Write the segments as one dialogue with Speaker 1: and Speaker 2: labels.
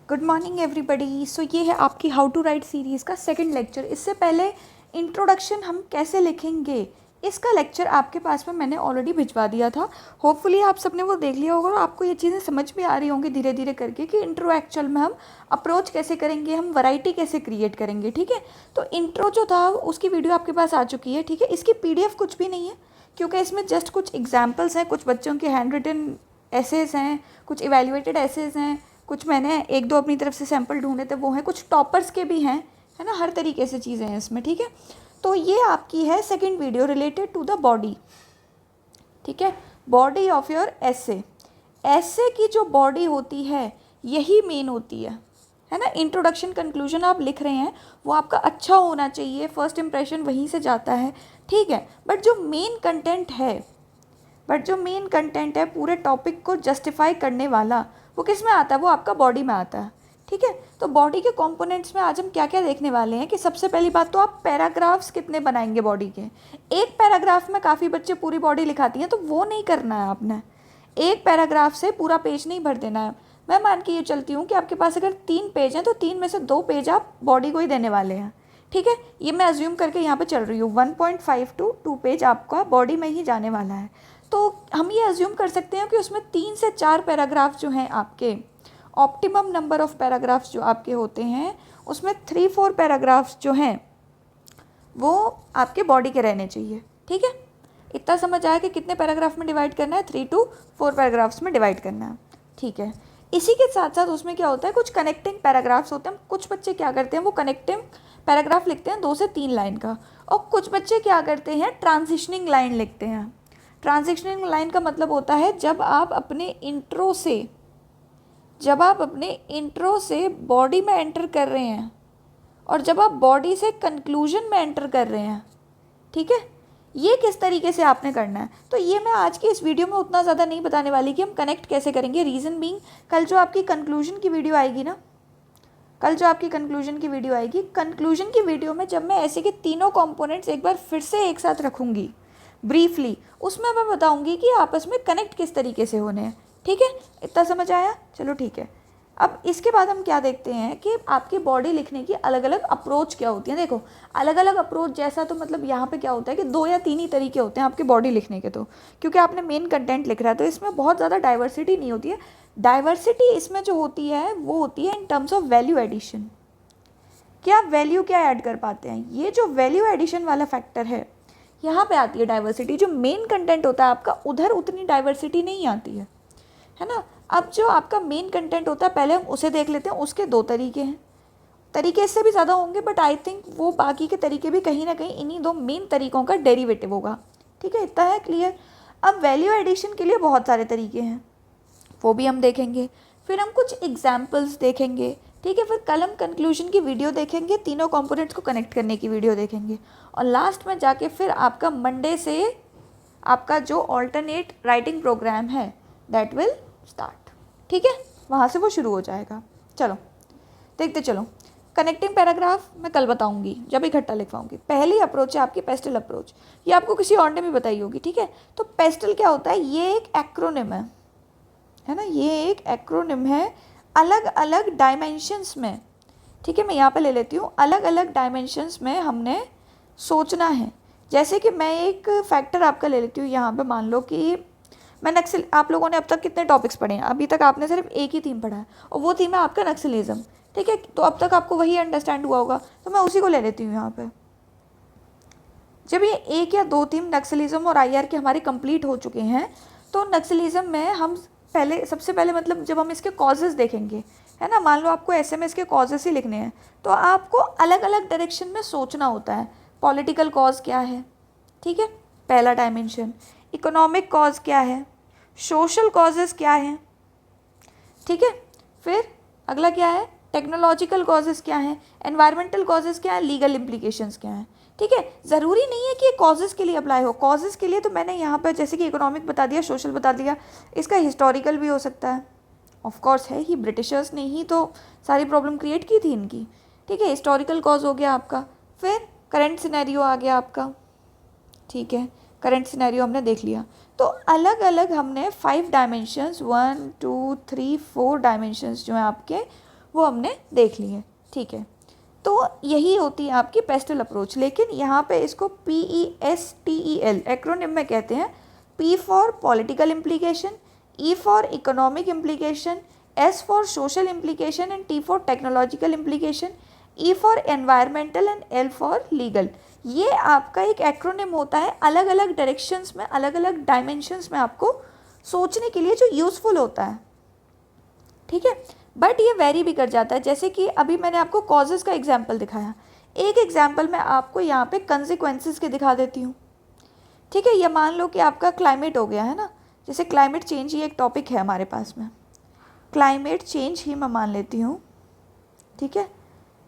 Speaker 1: Good morning everybody. सो ये है आपकी हाउ टू राइट सीरीज़ का सेकंड लेक्चर। इससे पहले इंट्रोडक्शन हम कैसे लिखेंगे इसका लेक्चर आपके पास में मैंने ऑलरेडी भिजवा दिया था। होपफुली आप सबने वो देख लिया होगा और आपको ये चीज़ें समझ में आ रही होंगी धीरे धीरे करके कि इंट्रो एक्चुअल में हम अप्रोच कैसे करेंगे, हम वैरायटी कैसे क्रिएट करेंगे। ठीक है, तो इंट्रो जो था उसकी वीडियो आपके पास आ चुकी है। ठीक है, इसकी PDF कुछ भी नहीं है क्योंकि इसमें जस्ट कुछ एग्जाम्पल्स हैं, कुछ बच्चों के हैंड रिटन एसेज हैं, कुछ इवेल्युएटेड एसेज हैं, कुछ मैंने एक दो अपनी तरफ से सैंपल ढूंढे थे वो हैं, कुछ टॉपर्स के भी हैं, है ना, हर तरीके से चीज़ें हैं इसमें। ठीक है, तो ये आपकी है second video related to the body. ठीक है, body of your essay. Essay की जो बॉडी होती है यही मेन होती है ना। इंट्रोडक्शन कंक्लूजन आप लिख रहे हैं वो आपका अच्छा होना चाहिए, फर्स्ट इंप्रेशन वहीं से जाता है। ठीक है, बट जो मेन कंटेंट है पूरे टॉपिक को जस्टिफाई करने वाला वो किस में आता है, वो आपका बॉडी में आता है। ठीक है, तो बॉडी के कंपोनेंट्स में आज हम क्या क्या देखने वाले हैं कि सबसे पहली बात तो आप पैराग्राफ्स कितने बनाएंगे बॉडी के। एक पैराग्राफ में काफ़ी बच्चे पूरी बॉडी लिखाती हैं, तो वो नहीं करना है आपने। एक पैराग्राफ से पूरा पेज नहीं भर देना है। मैं मान के ये चलती हूँ कि आपके पास अगर 3 पेज हैं तो 3 में से 2 पेज आप बॉडी को ही देने वाले हैं। ठीक है, ये मैं अज्यूम करके यहाँ पे चल रही हूँ। 1.5 to 2 पेज आपका बॉडी में ही जाने वाला है। तो हम ये अज्यूम कर सकते हैं कि उसमें 3 से 4 पैराग्राफ जो हैं आपके, ऑप्टिमम नंबर ऑफ पैराग्राफ्स जो आपके होते हैं उसमें 3-4 पैराग्राफ्स जो हैं वो आपके बॉडी के रहने चाहिए। ठीक है, इतना समझ आया कि कितने पैराग्राफ में डिवाइड करना है, 3 to 4 पैराग्राफ्स में डिवाइड करना है। ठीक है, इसी के साथ साथ उसमें क्या होता है, कुछ कनेक्टिंग पैराग्राफ्स होते हैं। कुछ बच्चे क्या करते हैं, वो कनेक्टिंग पैराग्राफ लिखते हैं 2 से 3 लाइन का, और कुछ बच्चे क्या करते हैं, ट्रांजिशनिंग लाइन लिखते हैं। ट्रांजिशनिंग लाइन का मतलब होता है जब आप अपने इंट्रो से बॉडी में एंटर कर रहे हैं और जब आप बॉडी से कंक्लूजन में एंटर कर रहे हैं। ठीक है, ये किस तरीके से आपने करना है, तो ये मैं आज की इस वीडियो में उतना ज़्यादा नहीं बताने वाली कि हम कनेक्ट कैसे करेंगे। रीज़न बीइंग, कल जो आपकी कंक्लूजन की वीडियो आएगी कंक्लूजन की वीडियो में जब मैं ऐसे के तीनों कंपोनेंट्स एक बार फिर से एक साथ रखूँगी ब्रीफली, उसमें मैं बताऊंगी कि आपस में कनेक्ट किस तरीके से होने हैं। ठीक है, इतना समझ आया, चलो ठीक है। अब इसके बाद हम क्या देखते हैं कि आपकी बॉडी लिखने की अलग अलग अप्रोच क्या होती है। देखो, अलग अलग अप्रोच जैसा तो मतलब यहाँ पे क्या होता है कि 2 या 3 ही तरीके होते हैं आपकी बॉडी लिखने के, तो क्योंकि आपने मेन कंटेंट लिख रहा है तो इसमें बहुत ज़्यादा डाइवर्सिटी नहीं होती है। डाइवर्सिटी इसमें जो होती है वो होती है in terms of value addition, कि आप वैल्यू क्या ऐड कर पाते हैं। ये जो वैल्यू एडिशन वाला फैक्टर है यहाँ पे आती है डाइवर्सिटी। जो मेन कंटेंट होता है आपका उधर उतनी डाइवर्सिटी नहीं आती है ना। अब जो आपका मेन कंटेंट होता है पहले हम उसे देख लेते हैं। उसके 2 तरीके हैं, तरीके इससे भी ज़्यादा होंगे बट आई थिंक वो बाकी के तरीके भी कहीं ना कहीं इन्हीं 2 मेन तरीकों का डेरिवेटिव होगा। ठीक है, इतना है क्लियर। अब वैल्यू एडिशन के लिए बहुत सारे तरीके हैं, वो भी हम देखेंगे। फिर हम कुछ एग्जाम्पल्स देखेंगे। ठीक है, फिर कल हम कंक्लूजन की वीडियो देखेंगे, तीनों कंपोनेंट्स को कनेक्ट करने की वीडियो देखेंगे, और लास्ट में जाके फिर आपका मंडे से आपका जो ऑल्टरनेट राइटिंग प्रोग्राम है दैट विल स्टार्ट। ठीक है, वहाँ से वो शुरू हो जाएगा। चलो देखते चलो। कनेक्टिंग पैराग्राफ मैं कल बताऊंगी जब इकट्ठा लिखवाऊंगी। पहली अप्रोच है आपकी पेस्टल अप्रोच, ये आपको किसी और ने भी बताई होगी। ठीक है, तो पेस्टल क्या होता है, ये एक एक्रोनिम है ना, ये एक एक्रोनिम है अलग अलग डायमेंशंस में। ठीक है, मैं यहाँ पे ले लेती हूँ, अलग अलग डायमेंशंस में हमने सोचना है। जैसे कि मैं एक फैक्टर आपका ले लेती हूँ, यहाँ पे मान लो कि मैं नक्सल, आप लोगों ने अब तक कितने टॉपिक्स पढ़े हैं, अभी तक आपने सिर्फ एक ही थीम पढ़ा है और वो थीम है आपका नक्सलिज्म। ठीक है, तो अब तक आपको वही अंडरस्टैंड हुआ होगा, तो मैं उसी को ले लेती हूँ यहाँ पे। जब ये 1 या 2 थीम नक्सलिज्म और IR के हमारे कंप्लीट हो चुके हैं, तो नक्सलिज्म में हम सबसे पहले मतलब जब हम इसके कॉजेज़ देखेंगे, है ना, मान लो आपको SMS के कॉजेज़ ही लिखने हैं तो आपको अलग अलग डायरेक्शन में सोचना होता है। पॉलिटिकल कॉज क्या है, ठीक है, पहला डायमेंशन। इकोनॉमिक कॉज क्या है, सोशल कॉजेज़ क्या है, ठीक है, फिर अगला क्या है, टेक्नोलॉजिकल कॉजेज़ क्या हैं, एनवायरमेंटल कॉजेज़ क्या है, लीगल इम्प्लीकेशंस क्या हैं। ठीक है, ज़रूरी नहीं है कि ये कॉजेज़ के लिए अप्लाई हो। कॉजेज़ के लिए तो मैंने यहाँ पर जैसे कि इकोनॉमिक बता दिया, सोशल बता दिया, इसका हिस्टोरिकल भी हो सकता है। ऑफ कोर्स है ही, ब्रिटिशर्स ने ही तो सारी प्रॉब्लम क्रिएट की थी इनकी। ठीक है, हिस्टोरिकल कॉज हो गया आपका। फिर करंट सिनेरियो आ गया आपका। ठीक है, करंट सिनेरियो हमने देख लिया। तो अलग अलग हमने 5 डायमेंशंस, 1 2 3 4 डायमेंशंस जो हैं आपके वो हमने देख ली है, ठीक है। तो यही होती है आपकी पेस्टल अप्रोच, लेकिन यहाँ पे इसको PESTEL एक्रोनिम में कहते हैं। P for political implication, E for economic implication, S for social implication and T for technological implication, E for environmental and L for legal. ये आपका एक एक्रोनिम होता है, अलग अलग डायरेक्शंस में, अलग अलग डायमेंशंस में आपको सोचने के लिए जो यूज़फुल होता है, ठीक है। बट ये वेरी भी कर जाता है, जैसे कि अभी मैंने आपको कॉजेज़ का एग्जाम्पल दिखाया, एक एग्जाम्पल मैं आपको यहाँ पे कंसिक्वेंसेस के दिखा देती हूँ, ठीक है। ये मान लो कि आपका क्लाइमेट हो गया है ना, जैसे क्लाइमेट चेंज ही एक टॉपिक है हमारे पास में, क्लाइमेट चेंज ही मैं मान लेती हूँ, ठीक है।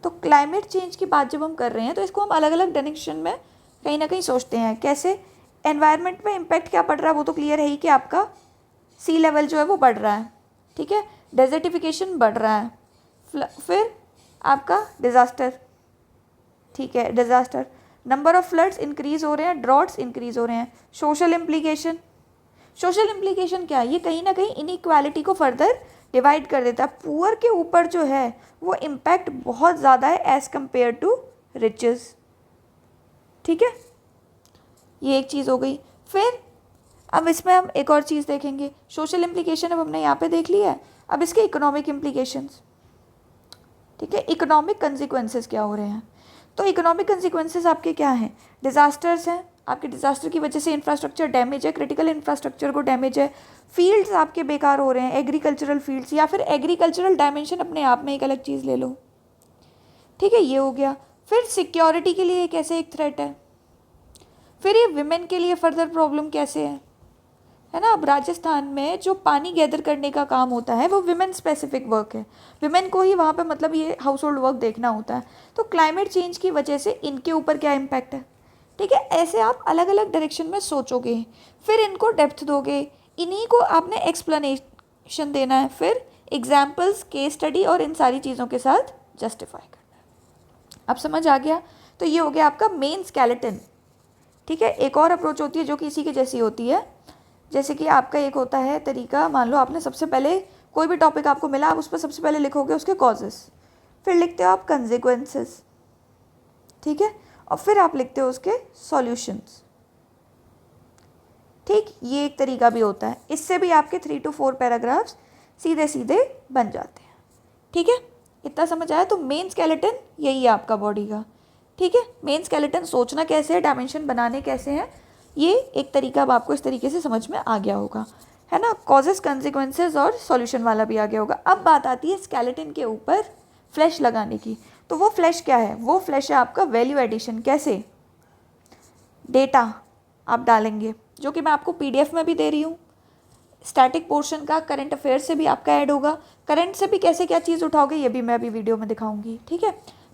Speaker 1: तो क्लाइमेट चेंज की बात जब हम कर रहे हैं तो इसको हम अलग अलग डायरेक्शन में कहीं ना कहीं सोचते हैं। कैसे? एनवायरनमेंट पे इम्पैक्ट क्या पड़ रहा है वो तो क्लियर है ही कि आपका सी लेवल जो है वो बढ़ रहा है, ठीक है, डेजर्टिफिकेशन बढ़ रहा है, फिर आपका डिज़ास्टर, ठीक है, disaster, number of floods increase हो रहे हैं, ड्रॉट्स इंक्रीज़ हो रहे हैं। सोशल इम्प्लीकेशन, सोशल इम्प्लीकेशन क्या है? ये कहीं ना कहीं इनइक्वालिटी को फर्दर डिवाइड कर देता है। पुअर के ऊपर जो है वो इम्पैक्ट बहुत ज़्यादा है एज़ कम्पेयर टू रिचेस, ठीक है, ये एक चीज़ हो गई। फिर अब इसमें हम एक और चीज़ देखेंगे, सोशल इम्प्लीकेशन अब हमने यहाँ पे देख लिया है, अब इसके इकोनॉमिक इम्प्लीकेशंस, ठीक है, इकोनॉमिक कंसिक्वेंसेस क्या हो रहे हैं। तो इकोनॉमिक कंसिक्वेंसेस आपके क्या हैं? डिज़ास्टर्स हैं, आपके डिज़ास्टर की वजह से इंफ्रास्ट्रक्चर डैमेज है, क्रिटिकल इंफ्रास्ट्रक्चर को डैमेज है, फील्ड्स आपके बेकार हो रहे हैं, एग्रीकल्चरल फील्ड्स, या फिर एग्रीकल्चरल डायमेंशन अपने आप में एक अलग चीज़ ले लो, ठीक है, ये हो गया। फिर सिक्योरिटी के लिए कैसे एक थ्रेट है, फिर ये विमेन के लिए फर्दर प्रॉब्लम कैसे है ना। अब राजस्थान में जो पानी गैदर करने का काम होता है वो विमेन स्पेसिफिक वर्क है, विमेन को ही वहाँ पे मतलब ये हाउस होल्ड वर्क देखना होता है। तो क्लाइमेट चेंज की वजह से इनके ऊपर क्या इम्पैक्ट है, ठीक है। ऐसे आप अलग अलग डायरेक्शन में सोचोगे, फिर इनको डेप्थ दोगे, इन्हीं को आपने एक्सप्लेनेशन देना है, फिर एग्जाम्पल्स, केस स्टडी और इन सारी चीज़ों के साथ जस्टिफाई करना है। अब समझ आ गया? तो ये हो गया आपका मेन स्केलेटन, ठीक है। एक और अप्रोच होती है जो कि इसी की जैसी होती है, जैसे कि आपका एक होता है तरीका, मान लो आपने सबसे पहले कोई भी टॉपिक आपको मिला, आप उस पर सबसे पहले लिखोगे उसके कॉजेस, फिर लिखते हो आप कंसिक्वेंसेस, ठीक है, और फिर आप लिखते हो उसके सॉल्यूशंस, ठीक। ये एक तरीका भी होता है, इससे भी आपके 3 to 4 पैराग्राफ्स सीधे सीधे बन जाते हैं, ठीक है। इतना समझ आया? तो मेन स्केलेटन यही है आपका बॉडी का, ठीक है। मेन स्केलेटन सोचना कैसे है, डायमेंशन बनाने कैसे हैं, ये एक तरीका अब आपको इस तरीके से समझ में आ गया होगा, है ना। कॉजेस, कंसिक्वेंसेस और सॉल्यूशन वाला भी आ गया होगा। अब बात आती है स्केलेटन के ऊपर फ्लैश लगाने की। तो वो फ्लैश क्या है? वो फ्लैश है आपका वैल्यू एडिशन। कैसे? डेटा आप डालेंगे, जो कि मैं आपको PDF में भी दे रही हूँ, स्टैटिक पोर्शन का करंट अफेयर से भी आपका ऐड होगा, करंट से भी कैसे क्या चीज़ उठाओगे ये भी मैं अभी वीडियो में दिखाऊंगी, ठीक है।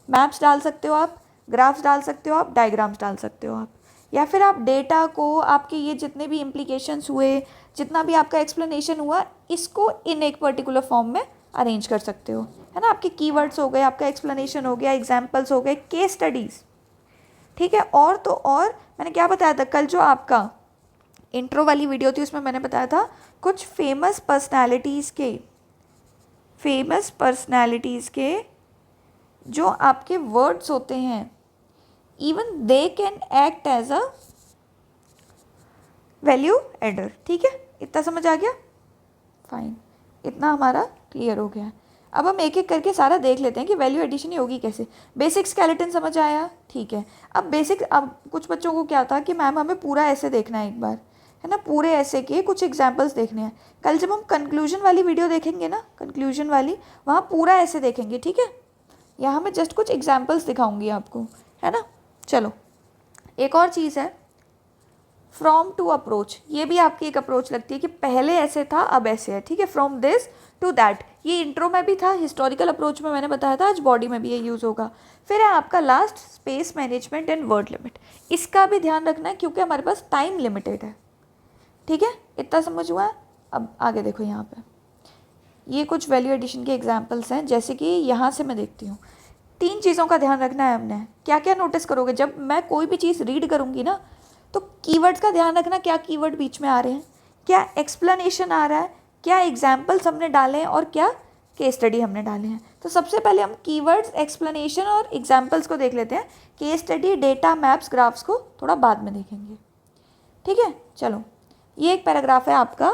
Speaker 1: मैप्स डाल सकते हो आप, ग्राफ्स डाल सकते हो आप, डायग्राम्स डाल सकते हो आप, या फिर आप डेटा को, आपके ये जितने भी इम्प्लीकेशंस हुए, जितना भी आपका एक्सप्लेनेशन हुआ, इसको इन एक पर्टिकुलर फॉर्म में अरेंज कर सकते हो, है ना। आपके कीवर्ड्स हो गए, आपका एक्सप्लेनेशन हो गया, एग्जाम्पल्स हो गए, केस स्टडीज़, ठीक है। और तो और मैंने क्या बताया था कल, जो आपका इंट्रो वाली वीडियो थी उसमें मैंने बताया था कुछ फेमस पर्सनैलिटीज़ के जो आपके वर्ड्स होते हैं, even they can act as a value adder, ठीक है। इतना समझ आ गया? फाइन, इतना हमारा क्लियर हो गया। अब हम एक एक करके सारा देख लेते हैं कि वैल्यू एडिशन ही होगी कैसे। बेसिक स्केलेटन समझ आया, ठीक है। अब कुछ बच्चों को क्या था कि मैम हमें पूरा ऐसे देखना है एक बार, है ना, पूरे ऐसे के कुछ एग्जाम्पल्स देखने हैं। कल जब हम कंक्लूजन वाली वीडियो देखेंगे ना, कंक्लूजन वाली, वहाँ पूरा ऐसे देखेंगे, ठीक है। यहाँ मैं जस्ट कुछ एग्जाम्पल्स दिखाऊंगी आपको, है ना। चलो, एक और चीज़ है फ्रॉम टू अप्रोच। ये भी आपकी एक अप्रोच लगती है कि पहले ऐसे था अब ऐसे है, ठीक है। फ्रॉम दिस टू दैट, ये इंट्रो में भी था, हिस्टोरिकल अप्रोच में मैंने बताया था, आज बॉडी में भी ये यूज़ होगा। फिर है आपका last space management and word limit. इसका भी ध्यान रखना है क्योंकि हमारे पास टाइम लिमिटेड है, ठीक है। इतना समझ हुआ है? अब आगे देखो, यहाँ पे ये कुछ वैल्यू एडिशन के एग्जाम्पल्स हैं। जैसे कि यहाँ से मैं देखती हूँ, 3 चीज़ों का ध्यान रखना है हमने। क्या क्या नोटिस करोगे जब मैं कोई भी चीज़ रीड करूँगी ना, तो कीवर्ड्स का ध्यान रखना, क्या कीवर्ड बीच में आ रहे हैं, क्या एक्सप्लेनेशन आ रहा है, क्या एग्जाम्पल्स हमने डाले हैं, और क्या केस स्टडी हमने डाले हैं। तो सबसे पहले हम कीवर्ड्स, एक्सप्लेनेशन और एग्जाम्पल्स को देख लेते हैं। Case study, data, maps, graphs को थोड़ा बाद में देखेंगे, ठीक है। चलो, ये एक पैराग्राफ है आपका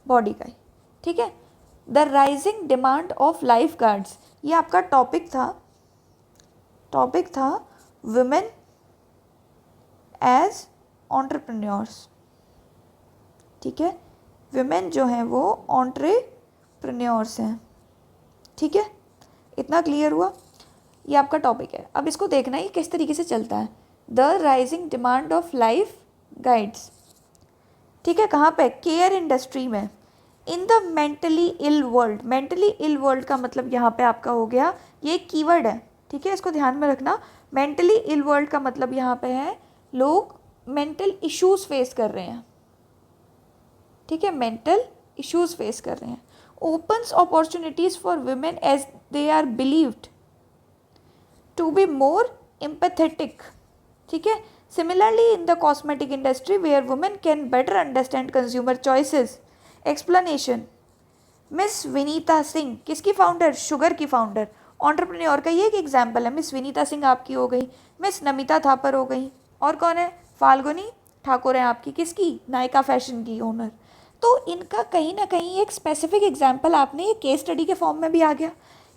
Speaker 1: बॉडी का ही, ठीक है। The rising demand of life guards, ये आपका टॉपिक था वुमेन एज एंटरप्रेन्योर्स, ठीक है। वुमेन जो हैं वो एंटरप्रेन्योर्स हैं, ठीक है। इतना क्लियर हुआ, ये आपका टॉपिक है। अब इसको देखना ही किस तरीके से चलता है। The rising demand of life guides, ठीक है। कहाँ पे? केयर इंडस्ट्री में। In the mentally ill world, mentally ill world का मतलब यहाँ पे आपका हो गया, ये एक कीवर्ड है, ठीक है, इसको ध्यान में रखना। मेंटली इल वर्ल्ड का मतलब यहाँ पे है लोग मेंटल इश्यूज फेस कर रहे हैं, ठीक है, मेंटल इश्यूज फेस कर रहे हैं। Opens opportunities for women as they are believed to be more empathetic, ठीक है। Similarly, in the cosmetic industry, where women can better understand consumer choices. Explanation. Miss Vinita Singh किसकी फाउंडर? शुगर की founder, entrepreneur का ये एक एग्जाम्पल है। Miss Vinita Singh आपकी हो गई, मिस नमिता थापर हो गई, और कौन है? फाल्गुनी ठाकुर है आपकी, किसकी? नायका फैशन की ओनर। तो इनका कहीं ना कहीं एक स्पेसिफिक एग्जाम्पल आपने ये केस स्टडी के फॉर्म में भी आ गया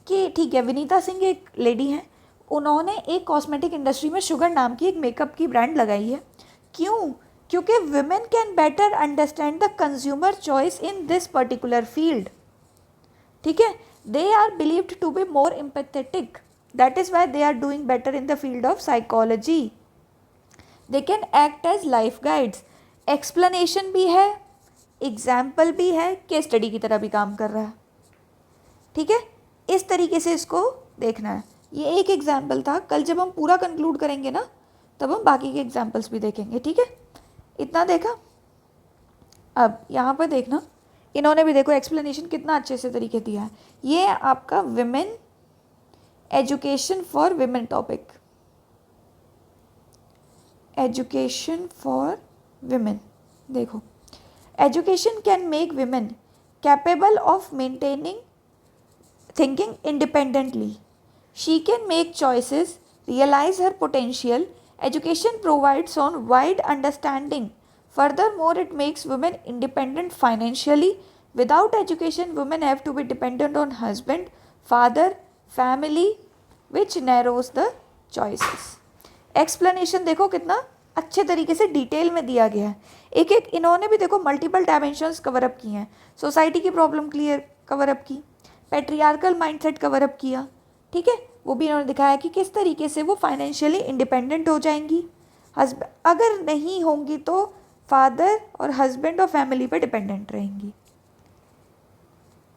Speaker 1: कि ठीक है, विनीता सिंह एक लेडी हैं, उन्होंने एक कॉस्मेटिक इंडस्ट्री में शुगर नाम की एक मेकअप की ब्रांड लगाई है। क्यों? क्योंकि women can better understand the consumer choice in this particular field, ठीक है। They are believed to be more empathetic, that is why they are doing better in the field of psychology. They can act as life guides. Explanation भी है, example भी है, case study की तरह भी काम कर रहा है, ठीक है। इस तरीके से इसको देखना है। ये एक एग्जाम्पल था, कल जब हम पूरा कंक्लूड करेंगे ना तब हम बाकी के एग्जाम्पल्स भी देखेंगे, ठीक है। इतना देखा। अब यहाँ पर देखना, इन्होंने भी देखो एक्सप्लेनेशन कितना अच्छे से तरीके दिया है। ये आपका women education for women topic, education for women. देखो, education can make women capable of maintaining thinking independently. She can make choices, realize her potential. Education provides on wide understanding. Furthermore, it makes women independent financially. Without education, women have to be dependent on husband, father, family, which narrows the choices. Explanation देखो कितना अच्छे तरीके से detail में दिया गया है। एक एक इन्होंने भी देखो मल्टीपल डायमेंशंस कवर अप किए हैं। सोसाइटी की प्रॉब्लम क्लियर कवर अप की, पैट्रियार्कल माइंडसेट कवर अप किया, ठीक है। वो भी इन्होंने दिखाया कि किस तरीके से वो फाइनेंशियली इंडिपेंडेंट हो जाएंगी, अगर नहीं होंगी तो फादर और हस्बैंड और फैमिली पे डिपेंडेंट रहेंगी।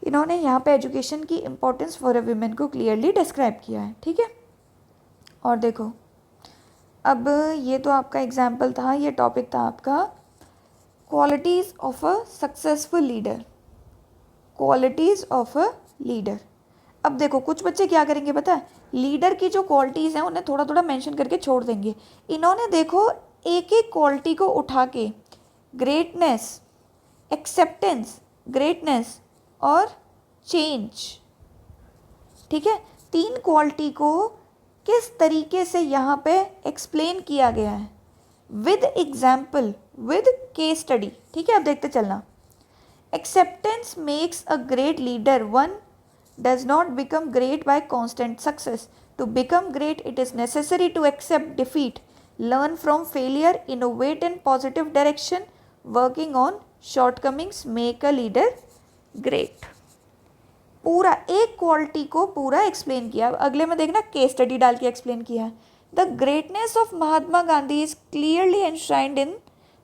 Speaker 1: इन्होंने यहाँ पे एजुकेशन की इम्पोर्टेंस फॉर अ वुमेन को क्लियरली डिस्क्राइब किया है, ठीक है। और देखो, अब ये तो आपका एग्जाम्पल था, ये टॉपिक था आपका qualities of a successful leader, qualities of a leader. अब देखो कुछ बच्चे क्या करेंगे पता है, लीडर की जो क्वालिटीज़ हैं उन्हें थोड़ा थोड़ा मेंशन करके छोड़ देंगे। इन्होंने देखो एक एक क्वालिटी को उठा के ग्रेटनेस, एक्सेप्टेंस, ग्रेटनेस और चेंज, ठीक है, 3 क्वालिटी को किस तरीके से यहाँ पे एक्सप्लेन किया गया है with example, with case study, ठीक है। अब देखते चलना। Acceptance makes a great leader, one does not become great by constant success. To become great, it is necessary to accept defeat, learn from failure, innovate in positive direction, working on shortcomings, make a leader great. पूरा एक quality को पूरा explain किया। अगले में देखना case study डाल के एक्सप्लेन किया है। The greatness of Mahatma Gandhi is clearly enshrined in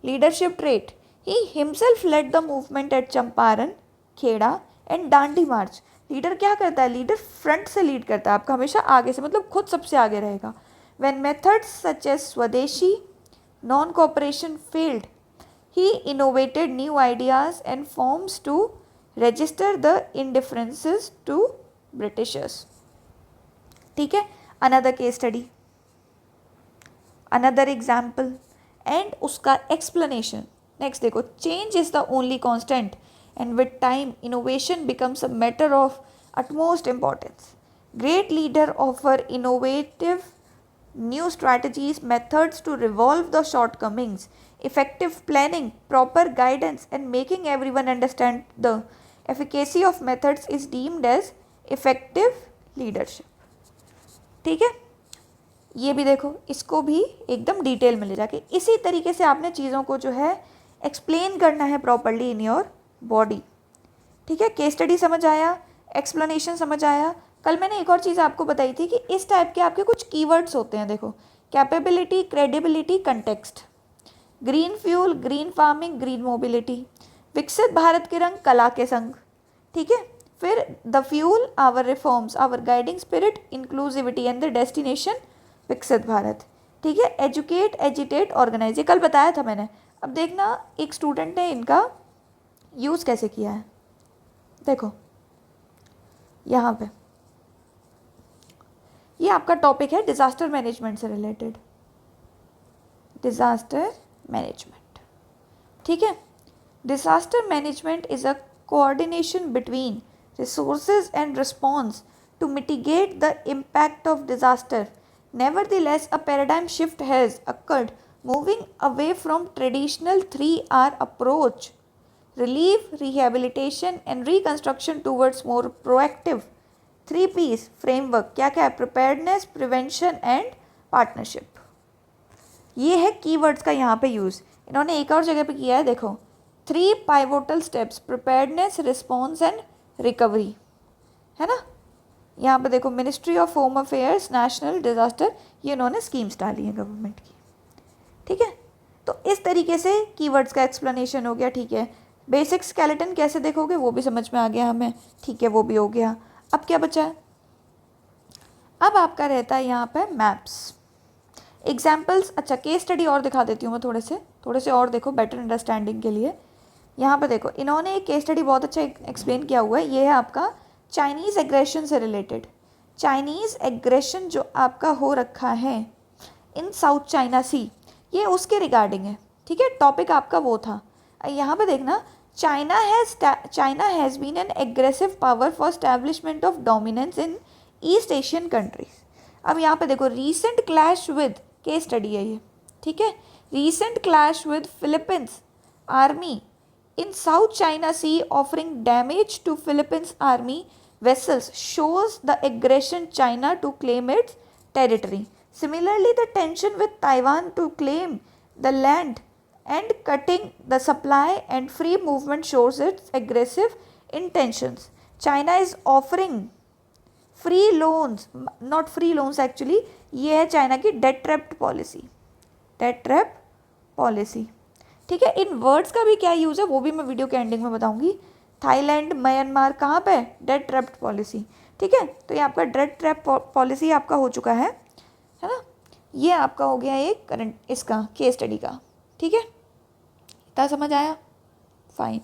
Speaker 1: leadership trait. He himself led the movement at Champaran, Kheda and Dandi march. Leader क्या करता है? लीडर फ्रंट से लीड करता है, आपका हमेशा आगे से, मतलब खुद सबसे आगे रहेगा. When methods such as swadeshi non cooperation failed, he innovated new ideas and forms to register the indifferences to Britishers. ठीक है, another case study, another example and उसका एक्सप्लेनेशन. नेक्स्ट देखो, change is the only constant and with time, innovation becomes a matter of utmost importance. Great leaders offer innovative new strategies, methods to resolve the shortcomings, effective planning, proper guidance, and making everyone understand the efficacy of methods is deemed as effective leadership. ठीक है, ये भी देखो, इसको भी एकदम detail में ले जाके इसी तरीके से आपने चीज़ों को जो है एक्सप्लेन करना है प्रॉपरली इन योर बॉडी. ठीक है, केस स्टडी समझ आया, एक्सप्लेनेशन समझ आया. कल मैंने एक और चीज़ आपको बताई थी कि इस टाइप के आपके कुछ कीवर्ड्स होते हैं. देखो, capability, credibility, context. Green fuel, green farming, green mobility. विकसित भारत के रंग, कला के संग. ठीक है, फिर the fuel, our reforms, our guiding spirit, inclusivity and the destination Viksit Bharat. ठीक है, एजुकेट, एजिटेट, ऑर्गेनाइज. ये कल बताया था मैंने. अब देखना एक स्टूडेंट ने इनका यूज़ कैसे किया है. देखो यहाँ पे ये आपका टॉपिक है डिज़ास्टर मैनेजमेंट से रिलेटेड. Disaster management. ठीक है, disaster management is a coordination between resources and response to mitigate the impact of disaster. Nevertheless, a paradigm shift has occurred, moving away from traditional 3R approach, relief, rehabilitation and reconstruction towards more proactive 3Ps framework. क्या क्या है? Preparedness, Prevention and Partnership. ये है keywords का यहाँ पे use. इन्होंने एक और जगह पे किया है. देखो, 3 pivotal steps: Preparedness, Response and Recovery. है ना. यहाँ पे देखो, ministry of home affairs, national disaster, ये इन्होंने स्कीम्स डाली हैं गवर्नमेंट की. ठीक है, तो इस तरीके से कीवर्ड्स का एक्सप्लेनेशन हो गया. ठीक है, बेसिक स्केलेटन कैसे देखोगे वो भी समझ में आ गया हमें. ठीक है, वो भी हो गया. अब क्या बचा है? अब आपका रहता है यहाँ पे मैप्स, एग्जाम्पल्स. अच्छा, केस स्टडी और दिखा देती हूँ मैं थोड़े से और देखो बेटर अंडरस्टैंडिंग के लिए. यहाँ पे देखो, इन्होंने एक केस स्टडी बहुत अच्छा एक्सप्लेन किया हुआ है. ये है आपका चाइनीज़ एग्रेशन से रिलेटेड. चाइनीज़ एग्रेशन जो आपका हो रखा है इन साउथ चाइना सी, ये उसके रिगार्डिंग है. ठीक है, टॉपिक आपका वो था. यहाँ पे देखना, China has been an aggressive power for establishment of dominance in East Asian countries. अब यहाँ पे देखो, recent clash with, case study है ये. ठीक है, recent clash with Philippines army in South China Sea offering damage to Philippines army vessels shows the aggression China to claim its territory. Similarly, the tension with Taiwan to claim the land and cutting the supply and free movement shows its aggressive intentions. China is offering free loans, not free loans actually, ये है China की debt trap policy. Debt trap policy. ठीक है, इन words का भी क्या use है वो भी मैं वीडियो के एंडिंग में बताऊंगी. थाईलैंड, म्यांमार, कहाँ पे? Debt trap policy. ठीक है, तो ये आपका डेट ट्रैप पॉलिसी आपका हो चुका है ना. ये आपका हो गया एक करंट इसका केस स्टडी का. ठीक है, इतना समझ आया? फाइन,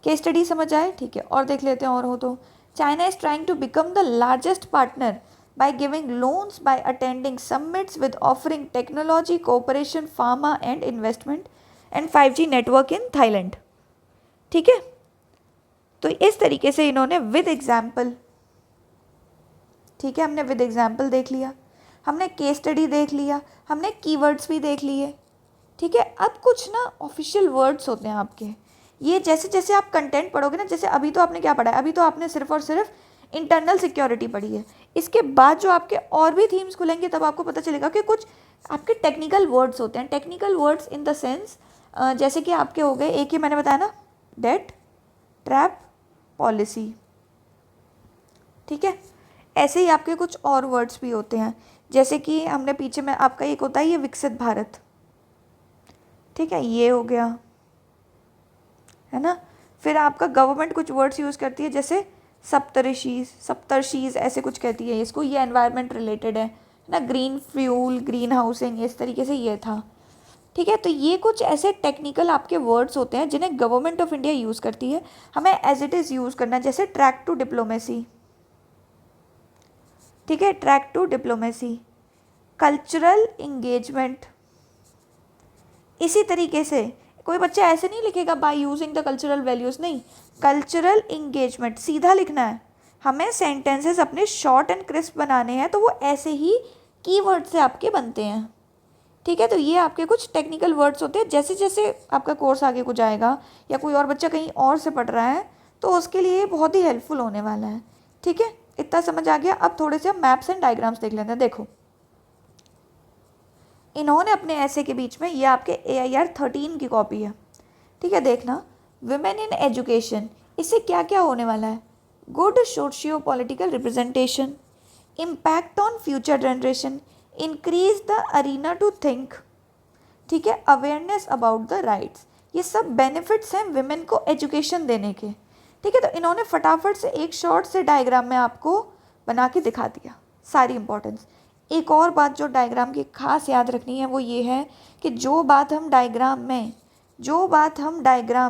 Speaker 1: केस स्टडी समझ आए. ठीक है, और देख लेते हैं और हो तो. China is trying to become the largest partner by giving loans, by attending summits, with offering technology, cooperation, pharma and investment and 5G network in Thailand. ठीक है, तो इस तरीके से इन्होंने विद एग्जाम्पल. ठीक है, हमने विद एग्जाम्पल देख लिया, हमने केस स्टडी देख लिया, हमने कीवर्ड्स भी देख लिए. ठीक है, अब कुछ ना ऑफिशियल वर्ड्स होते हैं आपके. ये जैसे जैसे आप कंटेंट पढ़ोगे ना, जैसे अभी तो आपने क्या पढ़ा है? अभी तो आपने सिर्फ और सिर्फ इंटरनल सिक्योरिटी पढ़ी है. इसके बाद जो आपके और भी थीम्स खुलेंगे तब आपको पता चलेगा कि कुछ आपके टेक्निकल वर्ड्स होते हैं. Technical words in the sense जैसे कि आपके हो गए, एक ही मैंने बताया ना, डेट ट्रैप पॉलिसी. ठीक है, ऐसे ही आपके कुछ और वर्ड्स भी होते हैं, जैसे कि हमने पीछे में आपका एक होता है ये विकसित भारत. ठीक है, ये हो गया है ना. फिर आपका गवर्नमेंट कुछ वर्ड्स यूज़ करती है, जैसे सप्तर्शीज ऐसे कुछ कहती है इसको. ये एनवायरनमेंट रिलेटेड है ना. ग्रीन फ्यूल, ग्रीन हाउसिंग, इस तरीके से ये था. ठीक है, तो ये कुछ ऐसे टेक्निकल आपके वर्ड्स होते हैं जिन्हें गवर्नमेंट ऑफ इंडिया यूज़ करती है. हमें एज इट इज़ यूज़ करना है, जैसे ट्रैक टू डिप्लोमेसी. ठीक है, track two diplomacy, cultural engagement. इसी तरीके से कोई बच्चा ऐसे नहीं लिखेगा by using the cultural values, नहीं, कल्चरल इंगेजमेंट सीधा लिखना है। हमें सेंटेंसेस अपने शॉर्ट एंड क्रिस्प बनाने हैं, तो वो ऐसे ही कीवर्ड से आपके बनते हैं। ठीक है, तो ये आपके कुछ टेक्निकल वर्ड्स होते हैं। जैसे जैसे आपका कोर्स आगे को जाएगा या कोई और बच्चा कहीं और से पढ़ रहा है तो उसके लिए बहुत ही हेल्पफुल होने वाला है। ठीक है, इतना समझ आ गया। अब थोड़े से हम मैप्स एंड डायग्राम्स देख लेते हैं। देखो, इन्होंने अपने ऐसे के बीच में, ये आपके AIR 13 की कॉपी है। ठीक है, देखना, विमेन इन एजुकेशन, इससे क्या क्या होने वाला है? Good socio political representation, impact on future generation, increase the arena to think, ठीक है, अवेयरनेस अबाउट द राइट्स। ये सब बेनिफिट्स हैं विमेन को एजुकेशन देने के। ठीक है, तो इन्होंने फटाफट से एक शॉर्ट से डायग्राम में आपको बना के दिखा दिया सारी इंपॉर्टेंस। एक और बात जो डायग्राम की खास याद रखनी है वो ये है कि जो बात हम डायग्राम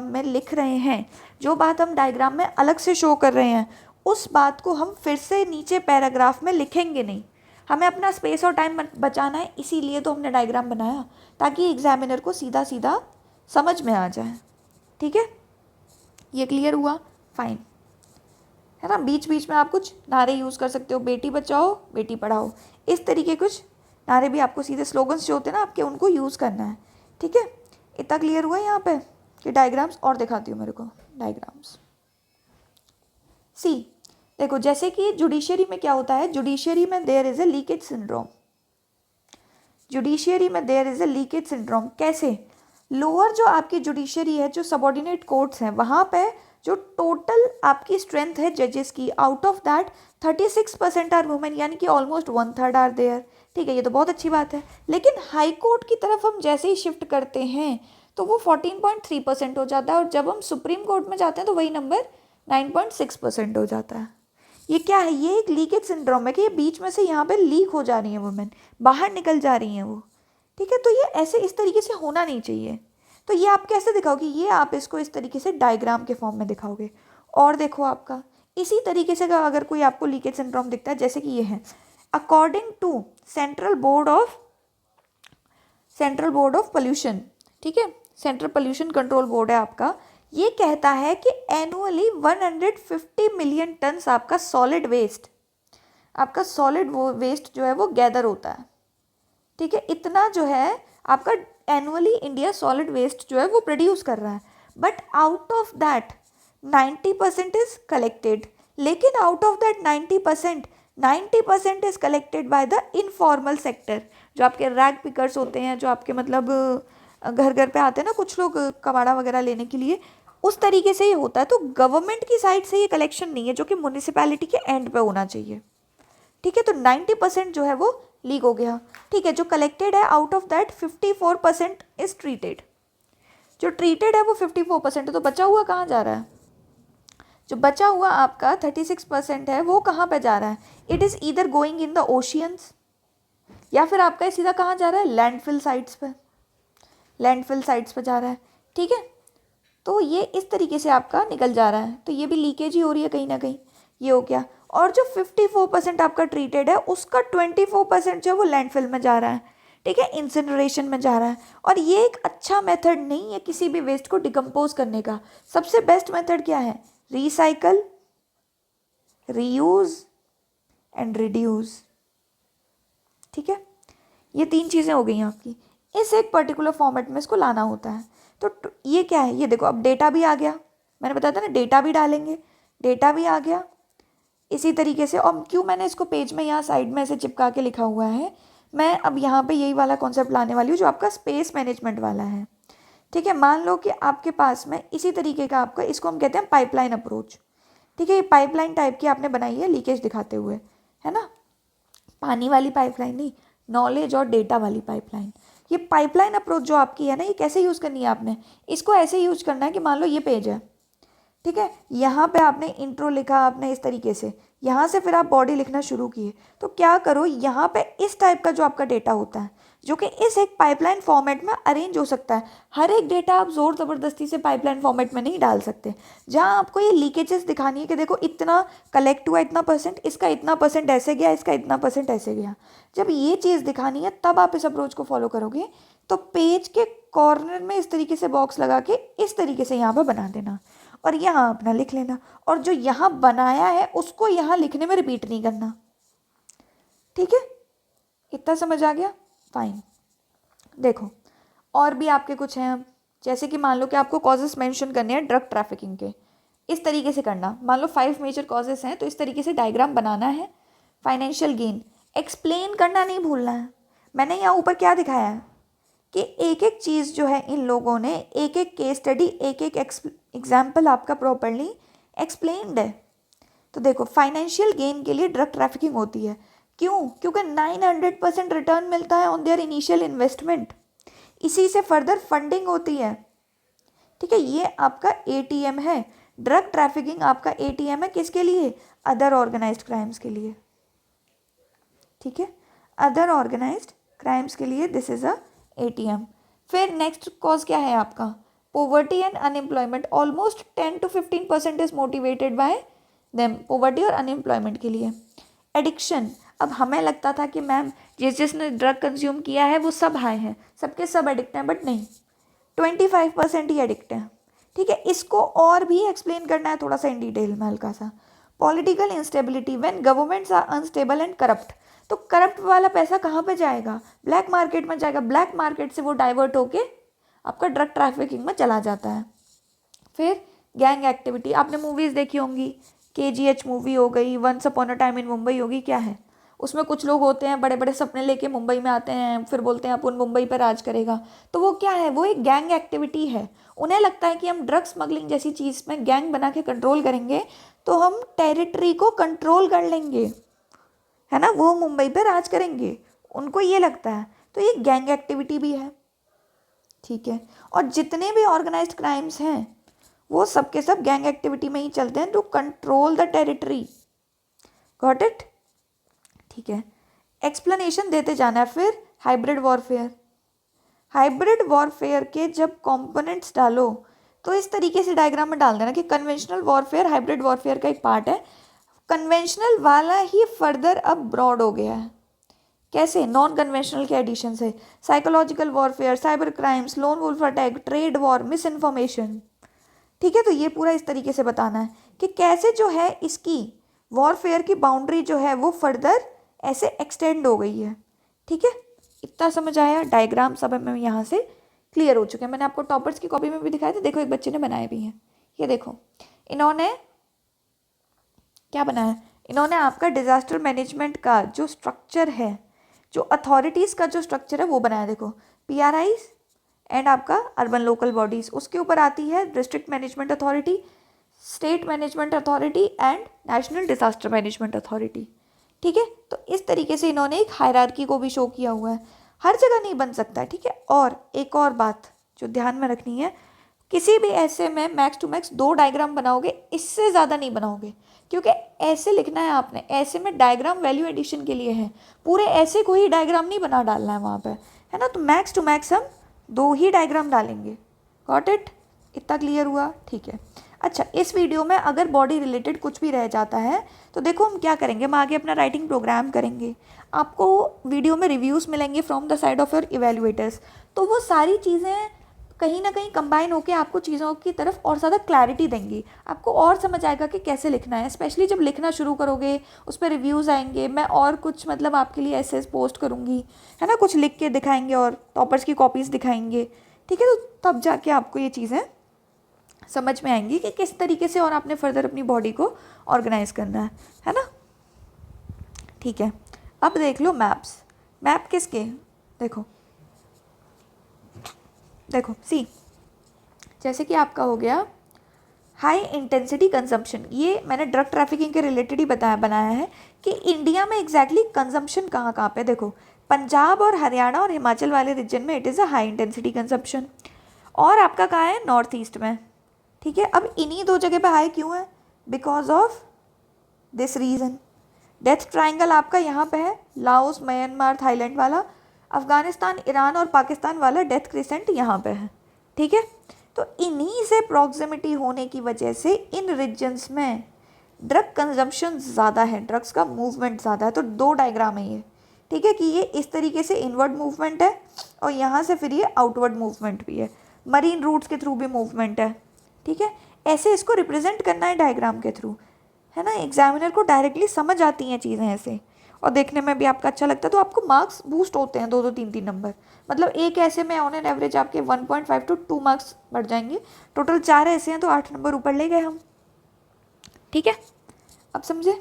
Speaker 1: में लिख रहे हैं, जो बात हम डायग्राम में अलग से शो कर रहे हैं, उस बात को हम फिर से नीचे पैराग्राफ में लिखेंगे नहीं। हमें अपना स्पेस और टाइम बचाना है, इसीलिए तो हमने डायग्राम बनाया, ताकि एग्जामिनर को सीधा सीधा समझ में आ जाए। ठीक है, ये क्लियर हुआ? फाइन, है ना। बीच बीच में आप कुछ नारे यूज़ कर सकते हो, बेटी बचाओ बेटी पढ़ाओ, इस तरीके कुछ नारे भी आपको, सीधे स्लोगन्स जो होते हैं ना आपके, उनको यूज़ करना है। ठीक है, इतना क्लियर हुआ यहाँ पे कि डायग्राम्स और दिखाती हूँ मेरे को डायग्राम्स। सी, देखो, जैसे कि जुडिशरी में क्या होता है, जुडिशरी में there is a leakage syndrome. Judiciary में there is a leakage syndrome कैसे? लोअर जो आपकी जुडिशरी है, जो सबॉर्डिनेट कोर्ट्स हैं, वहाँ पे जो टोटल आपकी स्ट्रेंथ है जजेस की, out of that 36% are women, यानी कि ऑलमोस्ट 1/3 आर देयर। ठीक है, ये तो बहुत अच्छी बात है। लेकिन हाई कोर्ट की तरफ हम जैसे ही शिफ्ट करते हैं तो वो 14.3% हो जाता है, और जब हम सुप्रीम कोर्ट में जाते हैं तो वही नंबर 9.6% हो जाता है। ये क्या है? ये एक लीकेज सिंड्रोम है कि ये बीच में से यहाँ पे लीक हो जा रही है वुमेन, बाहर निकल जा रही हैं वो। ठीक है, तो ये ऐसे इस तरीके से होना नहीं चाहिए। तो ये आप कैसे दिखाओगे? ये आप इसको इस तरीके से डायग्राम के फॉर्म में दिखाओगे। और देखो, आपका इसी तरीके से अगर कोई आपको लीकेज सिंड्रोम दिखता है, जैसे कि ये है, according to central board of pollution, ठीक है, सेंट्रल पोल्यूशन कंट्रोल बोर्ड है आपका, ये कहता है कि एनुअली 150 मिलियन टन्स आपका सॉलिड वेस्ट जो है वो गैदर होता है। ठीक है, इतना जो है आपका एनुअली इंडिया सॉलिड वेस्ट जो है वो प्रोड्यूस कर रहा है। But out of that 90% is collected, लेकिन out of that 90% is collected by the informal sector. जो आपके रैग पिकर्स होते हैं, जो आपके मतलब घर घर पे आते हैं ना कुछ लोग कबाड़ा वगैरह लेने के लिए, उस तरीके से ये होता है। तो गवर्नमेंट की साइड से ये कलेक्शन नहीं है, जो कि म्यूनिसिपैलिटी के एंड पे होना चाहिए। ठीक है, तो 90% जो है वो लीक हो गया। ठीक है, जो कलेक्टेड है out of that 54% is treated. जो ट्रीटेड है वो 54% है, तो बचा हुआ कहाँ जा रहा है? जो बचा हुआ आपका 36% है वो कहाँ पे जा रहा है? It is either going in the oceans, या फिर आपका सीधा कहाँ जा रहा है? लैंडफिल साइट्स पे जा रहा है। ठीक है, तो ये इस तरीके से आपका निकल जा रहा है, तो ये भी लीकेज ही हो रही है कहीं ना कहीं। ये हो गया। और जो 54% आपका ट्रीटेड है, उसका 24% जो है वो लैंडफिल में जा रहा है। ठीक है, इंसिनरेशन में जा रहा है। और ये एक अच्छा मेथड नहीं है किसी भी वेस्ट को डिकम्पोज करने का। सबसे बेस्ट मेथड क्या है? Recycle, reuse and reduce. ठीक है, ये 3 चीज़ें हो गई आपकी। इस एक पर्टिकुलर फॉर्मेट में इसको लाना होता है। तो ये क्या है? ये देखो, अब डेटा भी आ गया, मैंने बताया था ना डेटा भी डालेंगे, डेटा भी आ गया इसी तरीके से। और क्यों मैंने इसको पेज में यहाँ साइड में ऐसे चिपका के लिखा हुआ है, मैं अब यहाँ पे यही वाला कॉन्सेप्ट लाने वाली हूँ जो आपका स्पेस मैनेजमेंट वाला है। ठीक है, मान लो कि आपके पास में इसी तरीके का आपका, इसको हम कहते हैं पाइपलाइन अप्रोच। ठीक है, ये पाइपलाइन टाइप की आपने बनाई है लीकेज दिखाते हुए, है ना। पानी वाली पाइपलाइन नहीं, नॉलेज और डेटा वाली पाइपलाइन। ये पाइपलाइन अप्रोच जो आपकी है ना, ये कैसे यूज़ करनी है आपने? इसको ऐसे यूज करना है कि मान लो ये पेज है, ठीक है, यहाँ पे आपने इंट्रो लिखा आपने इस तरीके से, यहाँ से फिर आप बॉडी लिखना शुरू किए। तो क्या करो, यहाँ पे इस टाइप का जो आपका डेटा होता है, जो कि इस एक पाइपलाइन फॉर्मेट में अरेंज हो सकता है। हर एक डेटा आप ज़ोर ज़बरदस्ती से पाइपलाइन फॉर्मेट में नहीं डाल सकते। जहाँ आपको ये लीकेजेस दिखानी है कि देखो इतना कलेक्ट हुआ, इतना परसेंट, इसका इतना परसेंट ऐसे गया, इसका इतना परसेंट ऐसे गया, जब ये चीज़ दिखानी है तब आप इस अप्रोच को फॉलो करोगे। तो पेज के कॉर्नर में इस तरीके से बॉक्स लगा के इस तरीके से यहाँ पर बना देना और यहाँ अपना लिख लेना, और जो यहाँ बनाया है उसको यहाँ लिखने में रिपीट नहीं करना। ठीक है, इतना समझ आ गया? फाइन। देखो और भी आपके कुछ हैं, जैसे कि मान लो कि आपको कॉजेस मेंशन करने हैं ड्रग ट्रैफिकिंग के, इस तरीके से करना। मान लो 5 मेजर कॉजेस हैं तो इस तरीके से डायग्राम बनाना है। फाइनेंशियल गेन एक्सप्लेन करना नहीं भूलना है। मैंने यहाँ ऊपर क्या दिखाया है कि एक एक चीज़ जो है इन लोगों ने एक एक केस स्टडी, एक एक एग्जाम्पल आपका प्रॉपरली एक्सप्लेन्ड है। तो देखो फाइनेंशियल गेन के लिए ड्रग ट्रैफिकिंग होती है। क्यों? क्योंकि 900% रिटर्न मिलता है ऑन देयर इनिशियल इन्वेस्टमेंट, इसी से फर्दर फंडिंग होती है। ठीक है, ये आपका ATM है। ड्रग ट्रैफिकिंग आपका ATM है, किसके लिए? अदर ऑर्गेनाइज्ड क्राइम्स के लिए। ठीक है, अदर ऑर्गेनाइज्ड क्राइम्स के लिए दिस इज अ ATM। फिर नेक्स्ट कॉज क्या है आपका? Poverty and unemployment. Almost 10 to 15% is motivated by them, poverty और अनएम्प्लॉयमेंट के लिए। एडिक्शन, अब हमें लगता था कि मैम जिसने ड्रग कंज्यूम किया है वो सब हाई हैं, सबके सब एडिक्ट हैं, बट नहीं, 25% ही एडिक्ट हैं। ठीक है, इसको और भी एक्सप्लेन करना है थोड़ा सा इन डिटेल में हल्का सा। Political instability, when governments are unstable and corrupt. तो करप्ट वाला पैसा कहाँ पे जाएगा? ब्लैक मार्केट में जाएगा। ब्लैक मार्केट से वो डाइवर्ट होके आपका ड्रग ट्रैफिकिंग में चला जाता है। फिर गैंग एक्टिविटी, आपने मूवीज़ देखी होंगी, KGH मूवी हो गई, once upon a time in Mumbai होगी। क्या है उसमें? कुछ लोग होते हैं बड़े बड़े सपने लेके मुंबई में आते हैं, फिर बोलते हैं अपन मुंबई पर राज करेगा। तो वो क्या है? वो एक गैंग एक्टिविटी है। उन्हें लगता है कि हम ड्रग स्मगलिंग जैसी चीज़ में गैंग बना के कंट्रोल करेंगे तो हम टेरिटरी को कंट्रोल कर लेंगे, है ना, वो मुंबई पे राज करेंगे, उनको ये लगता है। तो ये गैंग एक्टिविटी भी है। ठीक है, और जितने भी ऑर्गेनाइज्ड क्राइम्स हैं वो सब के सब गैंग एक्टिविटी में ही चलते हैं, to control the territory. Got it? ठीक है, एक्सप्लेनेशन देते जाना है। फिर हाइब्रिड वॉरफेयर। हाइब्रिड वॉरफेयर के जब कंपोनेंट्स डालो तो इस तरीके से डायग्राम में डाल देना कि कन्वेंशनल वॉरफेयर हाइब्रिड वॉरफेयर का एक पार्ट है। कन्वेंशनल वाला ही फर्दर अब ब्रॉड हो गया है। कैसे? नॉन कन्वेंशनल के एडिशन से। Psychological warfare, cyber crimes, lone wolf attack, trade war, misinformation. ठीक है, तो ये पूरा इस तरीके से बताना है कि कैसे जो है इसकी वॉरफेयर की बाउंड्री जो है वो फर्दर ऐसे एक्सटेंड हो गई है। ठीक है, इतना समझ आया? डायग्राम सब में यहाँ से क्लियर हो चुके हैं। मैंने आपको टॉपर्स की कॉपी में भी दिखाया था, देखो एक बच्चे ने बनाए भी हैं। ये देखो इन्होंने क्या बनाया, इन्होंने आपका डिज़ास्टर मैनेजमेंट का जो स्ट्रक्चर है, जो अथॉरिटीज़ का जो स्ट्रक्चर है वो बनाया। देखो PRIs एंड आपका अर्बन लोकल बॉडीज़, उसके ऊपर आती है district management authority, state management authority and national disaster management authority. ठीक है, तो इस तरीके से इन्होंने एक हायरार्की को भी शो किया हुआ है। हर जगह नहीं बन सकता। ठीक है, और एक और बात जो ध्यान में रखनी है, किसी भी ऐसे में मैक्स टू मैक्स 2 डायग्राम बनाओगे, इससे ज़्यादा नहीं बनाओगे, क्योंकि ऐसे लिखना है आपने। ऐसे में डायग्राम वैल्यू एडिशन के लिए है, पूरे ऐसे को ही डायग्राम नहीं बना डालना है वहाँ पे, है ना। तो मैक्स टू मैक्स हम 2 ही डायग्राम डालेंगे। Got it? इतना क्लियर हुआ? ठीक है। अच्छा, इस वीडियो में अगर बॉडी रिलेटेड कुछ भी रह जाता है तो देखो हम क्या करेंगे, हम आगे अपना राइटिंग प्रोग्राम करेंगे। आपको वीडियो में रिव्यूज़ मिलेंगे from the side of your evaluators, तो वो सारी चीज़ें कहीं ना कहीं कंबाइन होकर आपको चीज़ों की तरफ और ज़्यादा क्लैरिटी देंगी। आपको और समझ आएगा कि कैसे लिखना है, स्पेशली जब लिखना शुरू करोगे उस पर रिव्यूज़ आएंगे। मैं और कुछ मतलब आपके लिए ऐसे पोस्ट करूँगी, है ना, कुछ लिख के दिखाएंगे और टॉपर्स की कॉपीज़ दिखाएंगे। ठीक है, तो तब जाके आपको ये चीज़ें समझ में आएंगी कि किस तरीके से और आपने फर्दर अपनी बॉडी को ऑर्गेनाइज करना है ना। ठीक है, अब देख लो मैप्स। मैप किसके? देखो देखो सी, जैसे कि आपका हो गया हाई इंटेंसिटी कंजम्पशन। ये मैंने ड्रग ट्रैफिकिंग के रिलेटेड ही बनाया है कि इंडिया में एग्जैक्टली कंजम्पशन कहाँ कहाँ पे। देखो पंजाब और हरियाणा और हिमाचल वाले रीजन में it is a high intensity consumption, और आपका कहाँ है? नॉर्थ ईस्ट में। ठीक है, अब इन्हीं 2 जगह पे हाई क्यों है? Because of this reason. Death triangle आपका यहाँ पे है, लाओस, म्यांमार, थाईलैंड वाला, अफगानिस्तान, ईरान और पाकिस्तान वाला डेथ क्रिसेंट यहाँ पे है। ठीक है, तो इन्हीं से प्रॉक्सिमिटी होने की वजह से इन रीजन्स में ड्रग कंजम्पशन ज़्यादा है, ड्रग्स का मूवमेंट ज़्यादा है। तो 2 डायग्राम है ये। ठीक है, कि ये इस तरीके से इनवर्ड मूवमेंट है और यहाँ से फिर ये आउटवर्ड मूवमेंट भी है, मरीन रूट्स के थ्रू भी मूवमेंट है, ठीक है। ऐसे इसको रिप्रेजेंट करना है डायग्राम के थ्रू, है ना। एग्जामिनर को डायरेक्टली समझ आती हैं चीज़ें ऐसे, और देखने में भी आपका अच्छा लगता है, तो आपको मार्क्स बूस्ट होते हैं 2-2 3-3 नंबर। मतलब एक ऐसे में ऑन एन एवरेज आपके 1.5 to 2 मार्क्स बढ़ जाएंगे। टोटल 4 ऐसे हैं तो 8 नंबर ऊपर ले गए हम, ठीक है। अब समझे।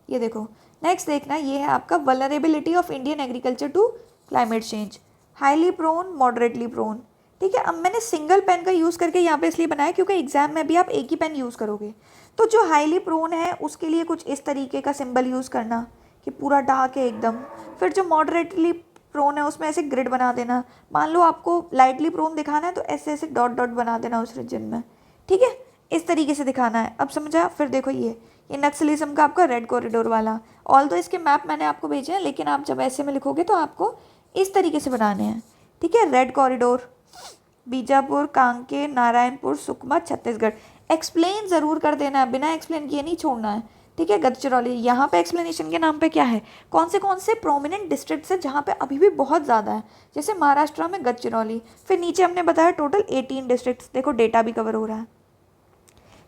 Speaker 1: ये देखो नेक्स्ट देखना, ये है आपका vulnerability of Indian agriculture to climate change, highly prone, moderately prone, ठीक है। अब मैंने सिंगल पेन का यूज़ करके यहाँ पे इसलिए बनाया क्योंकि एग्जाम में भी आप एक ही पेन यूज़ करोगे। तो जो हाईली प्रोन है उसके लिए कुछ इस तरीके का सिंबल यूज़ करना कि पूरा डार्क है एकदम। फिर जो मॉडरेटली प्रोन है उसमें ऐसे ग्रिड बना देना। मान लो आपको लाइटली प्रोन दिखाना है तो ऐसे ऐसे डॉट डॉट बना देना उस रीजन में, ठीक है। इस तरीके से दिखाना है। अब समझा। फिर देखो ये नक्सलिज्म का आपका रेड कॉरिडोर वाला, ऑल तो इसके मैप मैंने आपको भेजे हैं, लेकिन आप जब ऐसे में लिखोगे तो आपको इस तरीके से बनाने हैं, ठीक है। Red corridor, Bijapur, Kanker, Narayanpur, Sukma, Chhattisgarh. Explain ज़रूर कर देना है, बिना एक्सप्लेन किए नहीं छोड़ना है, ठीक है। गढ़चिरौली, यहाँ पे एक्सप्लेनेशन के नाम पे क्या है, कौन से प्रोमिनेंट डिस्ट्रिक्ट्स है जहाँ पे अभी भी बहुत ज़्यादा है, जैसे महाराष्ट्र में गढ़चिरौली। फिर नीचे हमने बताया टोटल 18 डिस्ट्रिक्ट्स, देखो डेटा भी कवर हो रहा है,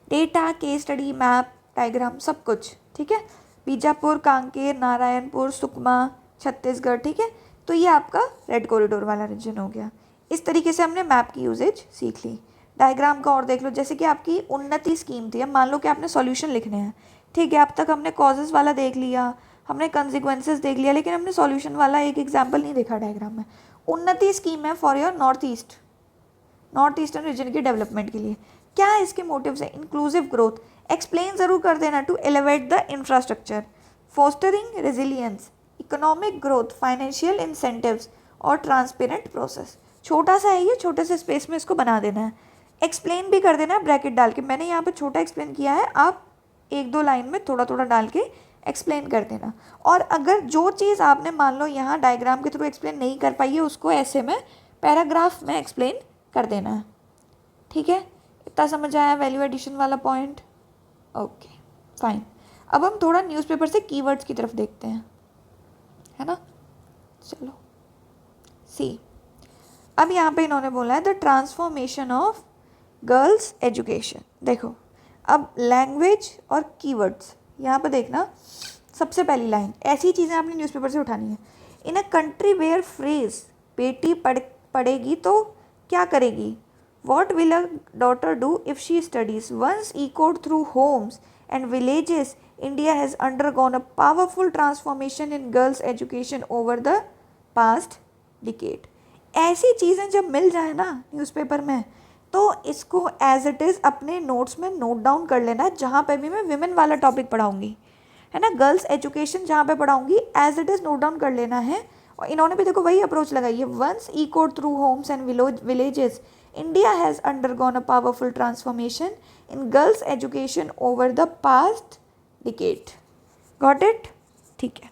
Speaker 1: data, case study, map, diagram, सब कुछ, ठीक है। बीजापुर, कांकेर, नारायणपुर, सुकमा, छत्तीसगढ़, ठीक है। तो ये आपका रेड कॉरिडोर वाला रीजन हो गया। इस तरीके से हमने मैप की यूजेज सीख ली। डायग्राम का और देख लो, जैसे कि आपकी उन्नति स्कीम थी। अब मान लो कि आपने सॉल्यूशन लिखने हैं, ठीक है। अब तक हमने कॉजेज वाला देख लिया, हमने कंसिक्वेंसेस देख लिया, लेकिन हमने सॉल्यूशन वाला एक एग्जाम्पल नहीं देखा डायग्राम में। उन्नति स्कीम है for your north eastern region के डेवलपमेंट के लिए। क्या है इसके मोटिव्स है, इंक्लूसिव ग्रोथ, एक्सप्लेन ज़रूर कर देना, to elevate the infrastructure, fostering resilience, economic growth, financial incentives और ट्रांसपेरेंट प्रोसेस। छोटा सा है ये, छोटे से स्पेस में इसको बना देना है। एक्सप्लेन भी कर देना है ब्रैकेट डाल के, मैंने यहाँ पे छोटा एक्सप्लेन किया है, आप 1-2 लाइन में थोड़ा थोड़ा डाल के एक्सप्लेन कर देना। और अगर जो चीज़ आपने मान लो यहाँ डायग्राम के थ्रू एक्सप्लेन नहीं कर पाई है, उसको ऐसे में पैराग्राफ में एक्सप्लेन कर देना है, ठीक है। इतना समझ आया वैल्यू एडिशन वाला पॉइंट, ओके फाइन। अब हम थोड़ा न्यूज़पेपर से कीवर्ड्स की तरफ देखते हैं, है ना। चलो सी, अब यहाँ पे इन्होंने बोला है the transformation of girls education. देखो अब लैंग्वेज और कीवर्ड्स, यहाँ पे देखना सबसे पहली लाइन, ऐसी चीज़ें आपने न्यूज़पेपर से उठानी है। In a country where phrase, बेटी पढ़ेगी तो क्या करेगी, what will a daughter do if she studies, once echoed through homes and villages, India has undergone a powerful transformation in girls' education over the past decade। ऐसी चीज़ें जब मिल जाए ना न्यूज़पेपर में, तो इसको एज इट इज़ अपने notes में नोट डाउन कर लेना है। जहाँ पे भी मैं विमेन वाला टॉपिक पढ़ाऊँगी, है ना, गर्ल्स एजुकेशन जहाँ पे पढ़ाऊँगी, as it is note down कर लेना है। और इन्होंने भी देखो वही अप्रोच लगाई है, once echoed through homes and villages, India has undergone a powerful transformation in girls' education over the past decade। Got it? ठीक है,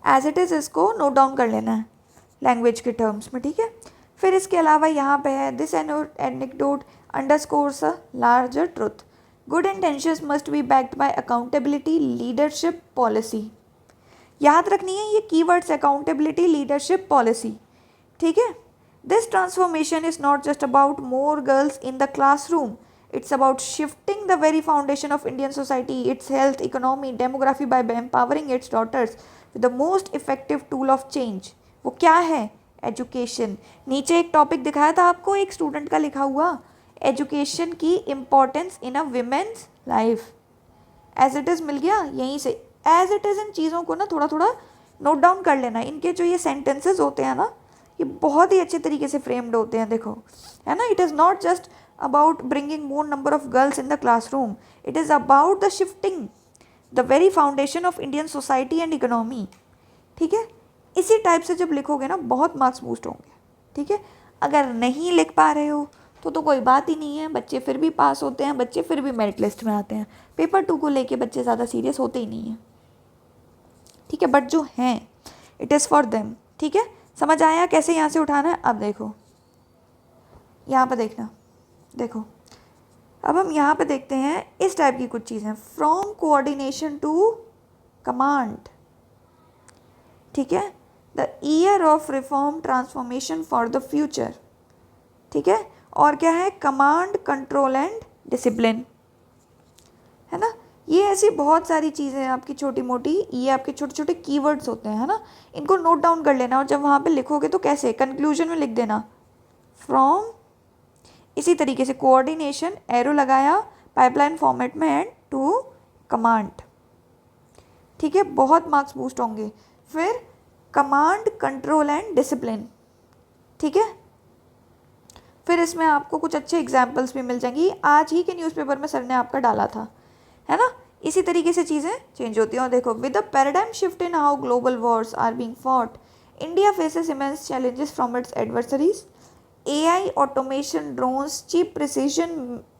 Speaker 1: एज इट इज़ इसको नोट डाउन कर लेना है लैंग्वेज के टर्म्स में, ठीक है। फिर इसके अलावा यहाँ पे है this anecdote underscores a larger truth, good intentions must be backed by accountability, leadership, policy. याद रखनी है ये कीवर्ड्स, अकाउंटेबिलिटी, लीडरशिप, पॉलिसी, ठीक है। This transformation is not just about more girls in the classroom, it's about shifting the very foundation of Indian society, its health, economy, demography by empowering its daughters with the most effective tool of change। वो क्या है, education. नीचे एक topic दिखाया था आपको एक student का लिखा हुआ, एजुकेशन की importance in a women's life, as it is मिल गया यहीं से। एज इट इज़ इन चीज़ों को ना थोड़ा थोड़ा नोट डाउन कर लेना। इनके जो ये सेंटेंसेस होते हैं ना, ये बहुत ही अच्छे तरीके से फ्रेम्ड होते हैं, देखो, है ना। It is not just about bringing more number of girls in the classroom, it is about the shifting the very foundation of Indian society and economy, ठीक है। इसी टाइप से जब लिखोगे ना बहुत मार्क्स बूस्ट होंगे, ठीक है। अगर नहीं लिख पा रहे हो तो कोई बात ही नहीं है, बच्चे फिर भी पास होते हैं, बच्चे फिर भी मेरिट लिस्ट में आते हैं। पेपर 2 को लेके बच्चे ज़्यादा सीरियस होते ही नहीं हैं, ठीक है। बट जो हैं इट इज़ फॉर देम, ठीक है। समझ आया कैसे यहाँ से उठाना है। अब देखो यहाँ पर देखना, देखो अब हम यहाँ पे देखते हैं इस टाइप की कुछ चीज़ें, फ्रॉम कोऑर्डिनेशन टू कमांड, ठीक है। The year of reform transformation for the future, ठीक है। और क्या है, कमांड कंट्रोल एंड डिसिप्लिन, है ना। ये ऐसी बहुत सारी चीज़ें हैं आपकी छोटी मोटी, ये आपके छोटे छोटे कीवर्ड्स होते हैं, है ना। इनको नोट डाउन कर लेना और जब वहाँ पे लिखोगे तो कैसे, कंक्लूजन में लिख देना फ्रॉम, इसी तरीके से कोऑर्डिनेशन, एरो लगाया पाइपलाइन फॉर्मेट में, एंड टू कमांड, ठीक है। बहुत मार्क्स बूस्ट होंगे। फिर कमांड कंट्रोल एंड डिसिप्लिन, ठीक है। फिर इसमें आपको कुछ अच्छे एग्जाम्पल्स भी मिल जाएंगी, आज ही के न्यूज़पेपर में सर ने आपका डाला था, है ना। इसी तरीके से चीज़ें चेंज होती हैं। और देखो, with the paradigm shift in how global wars are being fought, India faces immense challenges from its adversaries. AI, automation, drones, cheap precision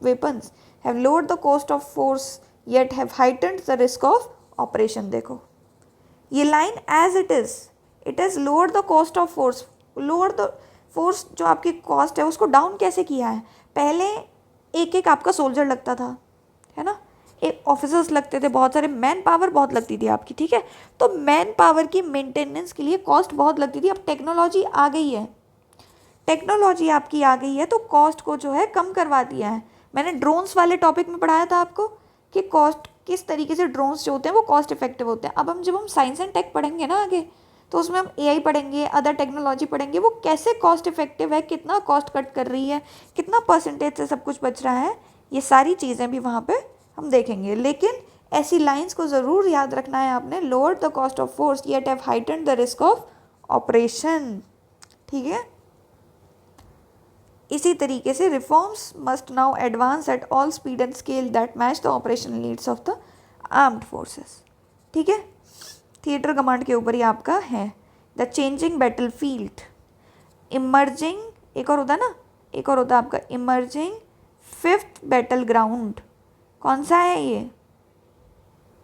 Speaker 1: weapons have lowered the cost of force yet have heightened the risk of operation। देखो ये line as it has lowered the cost of force, lowered the force, जो आपकी cost है उसको down कैसे किया है। पहले एक एक आपका सोल्जर लगता था, है ना, एक ऑफिसर्स लगते थे, बहुत सारे मैन पावर बहुत लगती थी आपकी, ठीक है। तो मैन पावर की मेंटेनेंस के लिए कॉस्ट बहुत लगती थी। अब टेक्नोलॉजी आ गई है, टेक्नोलॉजी आपकी आ गई है तो कॉस्ट को जो है कम करवा दिया है। मैंने ड्रोन्स वाले टॉपिक में पढ़ाया था आपको कि कॉस्ट किस तरीके से ड्रोन्स जो होते हैं वो कॉस्ट इफेक्टिव होते हैं। अब जब हम साइंस एंड टेक पढ़ेंगे ना आगे, तो उसमें हम AI पढ़ेंगे, अदर टेक्नोलॉजी पढ़ेंगे, वो कैसे कॉस्ट इफेक्टिव है, कितना कॉस्ट कट कर रही है, कितना परसेंटेज से सब कुछ बच रहा है, ये सारी चीज़ें भी वहाँ पे हम देखेंगे। लेकिन ऐसी लाइंस को ज़रूर याद रखना है आपने, lower the cost of force yet have heightened the risk of operation, ठीक है। इसी तरीके से reforms must now advance at all speed and scale that match the operational needs of the armed forces, ठीक है। थिएटर कमांड के ऊपर ही आपका है। The changing battle field, emerging, एक और होता है ना, एक और होता है आपका इमर्जिंग फिफ्थ बैटल ग्राउंड। कौन सा है ये,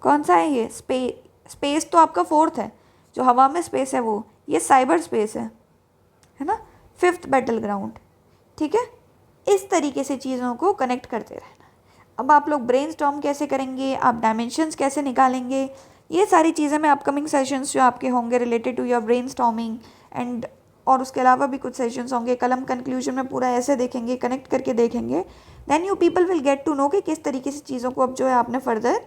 Speaker 1: कौन सा है ये, स्पेस तो आपका फोर्थ है, जो हवा में स्पेस है वो, ये साइबर स्पेस है ना, फिफ्थ बैटल ग्राउंड, ठीक है। इस तरीके से चीज़ों को कनेक्ट करते रहना। अब आप लोग ब्रेनस्टॉर्म कैसे करेंगे, आप डायमेंशंस कैसे निकालेंगे, ये सारी चीज़ें मैं अपकमिंग सेशंस जो आपके होंगे related to your brainstorming and, और उसके अलावा भी कुछ सेशंस होंगे, कल हम कंक्लूजन में पूरा ऐसे देखेंगे, कनेक्ट करके देखेंगे। Then you people will get to know कि किस तरीके से चीज़ों को अब जो है आपने फर्दर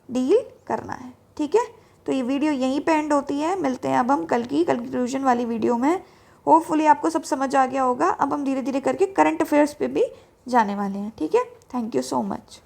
Speaker 1: डील करना है, ठीक है। तो ये वीडियो यहीं पे एंड होती है, मिलते हैं अब हम कल की कंक्लूजन वाली वीडियो में। होपफुली आपको सब समझ आ गया होगा। अब हम धीरे धीरे करके करंट अफेयर्स पे भी जाने वाले हैं, ठीक है। Thank you so much.